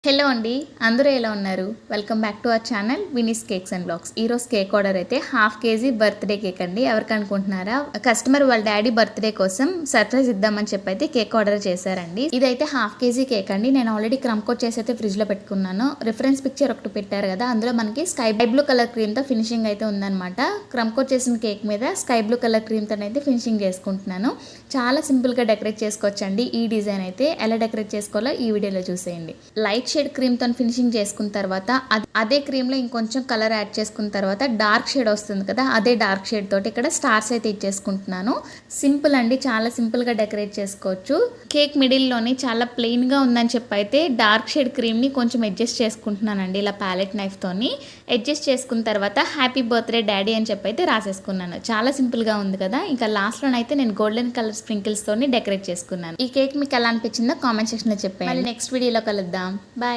Hello అండి, అందరూ ఎలా ఉన్నారు? Welcome back to our channel Vini's cakes and blogs. ఈరోజు కేక్ ఆర్డర్ అయితే ½ కేజీ బర్త్డే కేక్ అండి. ఎవరికి అనుకుంటున్నారా? కస్టమర్ వాళ్ళ డాడీ బర్త్డే కోసం సర్ప్రైజ్ ఇద్దామని చెప్పి అయితే కేక్ ఆర్డర్ చేశారండి. ఇదైతే ½ కేజీ కేక్ అండి. నేను ఆల్రెడీ క్రమ్ కోట్ చేసి అయితే ఫ్రిడ్జ్ లో పెట్టుకున్నాను. రిఫరెన్స్ పిక్చర్ ఒకటి పెట్టారు కదా, అందులో మనకి స్కై బ్లూ కలర్ క్రీమ్ తో ఫినిషింగ్ అయితే ఉందన్నమాట. క్రమ్ కోట్ చేసిన కేక్ మీద స్కై బ్లూ కలర్ క్రీమ్ తో అయితే ఫినిషింగ్ చేసుకుంటున్నాను. చాలా సింపుల్ గా డెకరేట్ చేసుకోవచ్చండి. ఈ డిజైన్ అయితే ఎలా డెకరేట్ చేసుకోవాలో ఈ వీడియోలో చూసేయండి. లైట్ షేడ్ క్రీమ్ తో ఫినిషింగ్ చేసుకున్న తర్వాత అదే క్రీమ్ లో ఇంకొంచెం కలర్ యాడ్ చేసుకున్న తర్వాత డార్క్ షేడ్ వస్తుంది కదా, అదే డార్క్ షేడ్ తోటి ఇక్కడ స్టార్స్ అయితే ఇచ్చేసుకుంటున్నాను. సింపుల్ అండి, చాలా సింపుల్ గా డెకరేట్ చేసుకోవచ్చు. కేక్ మిడిల్ లోని చాలా ప్లెయిన్ గా ఉందని చెప్పి అయితే డార్క్ షేడ్ క్రీమ్ ని కొంచెం అడ్జస్ట్ చేసుకుంటున్నానండి. ఇలా ప్యాలెట్ నైఫ్ తోని అడ్జస్ట్ చేసుకున్న తర్వాత హ్యాపీ బర్త్డే డాడీ అని చెప్పి అయితే రాసేసుకున్నాను. చాలా సింపుల్ గా ఉంది కదా. ఇంకా లాస్ట్ లోనైతే నేను గోల్డెన్ కలర్ స్ప్రింకిల్స్ తోని డెకరేట్ చేసుకున్నాను. ఈ కేక్ మీకు ఎలా అనిపించిందో కామెంట్ సెక్షన్ లో చెప్పండి. మళ్ళీ నెక్స్ట్ వీడియోలో కలుద్దాం. బాయ్.